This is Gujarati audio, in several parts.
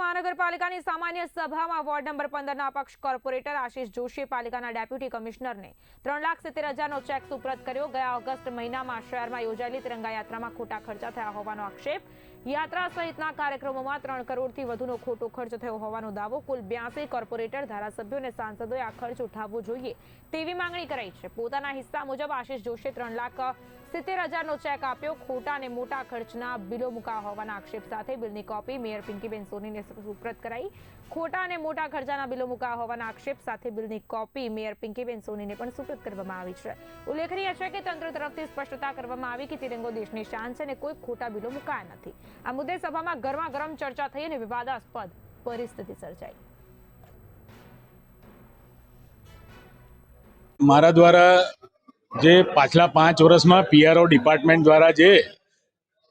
મહાનગરપાલિકાની સામાન્ય સભામાં વોર્ડ નંબર 15ના અપક્ષ કોર્પોરેટર આશિષ જોશીએ પાલિકાના ડેપ્યુટી કમિશનરને 3,70,000નો ચેક સુપ્રત કર્યો। ગયા ઓગસ્ટ મહિનામાં શહેરમાં યોજાયેલી તિરંગા યાત્રામાં ખોટા ખર્ચા થયા હોવાનો આક્ષેપ। યાત્રા સહિતના કાર્યક્રમોમાં 3 કરોડથી વધુનો ખોટો ખર્ચ થયો હોવાનો દાવો। કુલ 82 કોર્પોરેટર ધારાસભ્યો અને સાંસદોએ આ ખર્ચ ઉઠાવવો જોઈએ તેવી માંગણી કરાઈ છે। પોતાના હિસ્સા મુજબ આશિષ જોશીએ 3,70,000નો ચેક આપ્યો। ખોટા અને મોટા ખર્ચના બિલો મુકાયા હોવાના આક્ષેપ સાથે બિલની કોપી મેયર પિંકીબેન સોનીને સુપ્રત કરાઈ। ખોટા અને મોટા ખર્ચાના બિલો મુકાયા હોવાના આક્ષેપ સાથે બિલની કોપી મેયર પિંકીબેન સોનીને પણ સુપ્રત કરવામાં આવી છે। ઉલ્લેખનીય છે કે તંત્ર તરફથી સ્પષ્ટતા કરવામાં આવી કે તિરંગો દેશની શાન છે અને કોઈ ખોટા બિલો મુકાયા નથી। આ મુદ્દે સભામાં ગરમાગરમ ચર્ચા થઈ અને વિવાદાસ્પદ પરિસ્થિતિ સર્જાઈ। મારા દ્વારા જે પાછલા 5 વર્ષમાં પીઆરઓ ડિપાર્ટમેન્ટ દ્વારા જે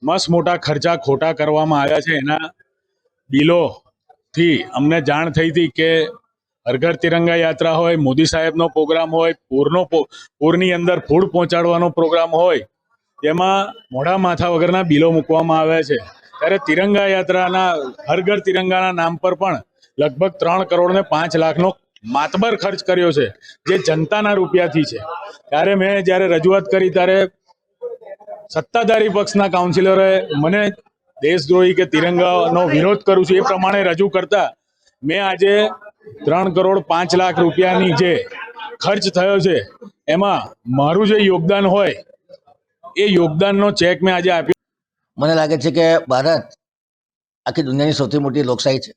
મસ્ત મોટા ખર્ચા ખોટા કરવામાં આવ્યા છે એના બિલોથી અમને જાણ થઈ હતી કે હર ઘર તિરંગા યાત્રા હોય, મોદી સાહેબનો પ્રોગ્રામ હોય, પૂરની અંદર ફૂડ પહોંચાડવાનો પ્રોગ્રામ હોય, એમાં મોઢા માથા વગરના બિલો મૂકવામાં આવ્યા છે। ત્યારે તિરંગા યાત્રાના હર ઘર તિરંગાના નામ પર પણ લગભગ 3 કરોડ ને 5 લાખનો માતબર ખર્ચ કર્યો છે, જે જનતાના રૂપિયાથી છે। ત્યારે મેં જ્યારે રજૂઆત કરી ત્યારે સત્તાધારી પક્ષના કાઉન્સિલરે મને દેશદ્રોહી કે તિરંગાનો વિરોધ કરું છું એ પ્રમાણે રજૂ કરતા મેં આજે 3 કરોડ 5 લાખ રૂપિયાની જે ખર્ચ થયો છે એમાં મારું જે યોગદાન હોય એ યોગદાનનો ચેક મેં આજે આપ્યો। મને લાગે છે કે ભારત આખી દુનિયાની સૌથી મોટી લોકશાહી છે।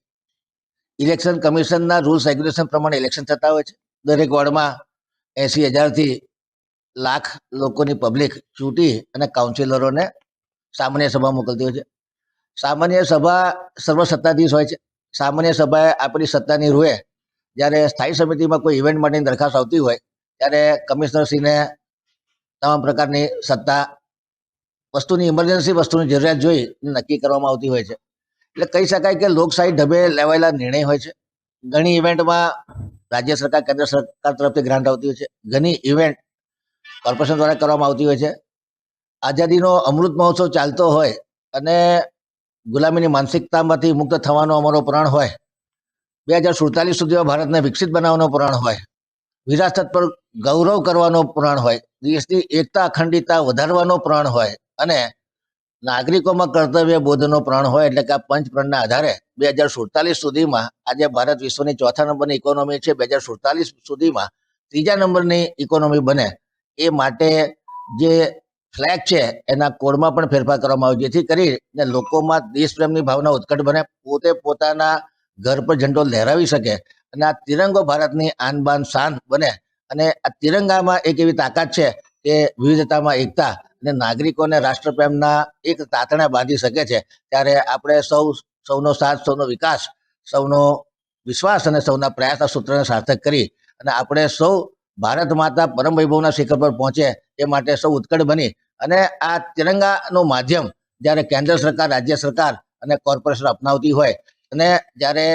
ઇલેક્શન કમિશનના રૂલ્સ રેગ્યુલેશન પ્રમાણે ઇલેક્શન થતા હોય છે। દરેક વોર્ડમાં 80,000થી લાખ લોકોની પબ્લિક ચૂંટી અને કાઉન્સિલરોને સામાન્ય સભા મોકલતી હોય છે। સામાન્ય સભા સર્વસત્તાધીશ હોય છે। સામાન્ય સભાએ આપણી સત્તાની રૂએ જ્યારે સ્થાયી સમિતિમાં કોઈ ઇવેન્ટ માટેની દરખાસ્ત આવતી હોય ત્યારે કમિશનરશ્રીને તમામ પ્રકારની સત્તા વસ્તુની ઇમરજન્સી વસ્તુની જરૂરિયાત જોઈ નક્કી કરવામાં આવતી હોય છે। એટલે કહી શકાય કે લોકશાહી ઢબે લેવાયેલા નિર્ણય હોય છે। ઘણી ઇવેન્ટમાં રાજ્ય સરકાર કેન્દ્ર સરકાર તરફથી ગ્રાન્ટ આવતી હોય છે। ઘણી ઇવેન્ટ કોર્પોરેશન દ્વારા કરવામાં આવતી હોય છે। આઝાદીનો અમૃત મહોત્સવ ચાલતો હોય અને ગુલામીની માનસિકતામાંથી મુક્ત થવાનો અમારો પ્રણ હોય, 2047 સુધીમાં ભારતને વિકસિત બનાવવાનો પ્રણ હોય, વિરાસત પર ગૌરવ કરવાનો પ્રણ હોય, દેશની એકતા અખંડિતતા વધારવાનો પ્રણ હોય અને નાગરિકોમાં કર્તવ્ય બોધનો પ્રણ હોય, એટલે કે આ પંચપ્રણના આધારે 2047 સુધીમાં આજે ભારત વિશ્વની 4થા નંબરની ઇકોનોમી છે, 2047 સુધીમાં 3જા નંબરની ઇકોનોમી બને એ માટે જે ફ્લેગ છે એના કોડમાં પણ ફેરફાર કરવામાં આવ્યો, જેથી કરીને લોકોમાં દેશપ્રેમની ભાવના ઉત્કટ બને, પોતે પોતાના ઘર પર ઝંડો લહેરાવી શકે અને આ તિરંગો ભારતની આન બાન શાન બને। અને આ તિરંગામાં એક એવી તાકાત છે કે વિવિધતામાં એકતા અને નાગરિકોને રાષ્ટ્રપ્રેમના એક તાતણા બાંધી શકે છે। ત્યારે આપણે સૌનો સાથ, સૌનો વિકાસ, સૌનો વિશ્વાસ અને સૌના પ્રયાસના સૂત્રને સાર્થક કરી અને આપણે સૌ ભારત માતા પરમ વૈભવના શિખર પર પહોંચે એ માટે સૌ ઉત્કટ બની અને આ તિરંગાનું માધ્યમ જ્યારે કેન્દ્ર સરકાર, રાજ્ય સરકાર અને કોર્પોરેશન અપનાવતી હોય અને જ્યારે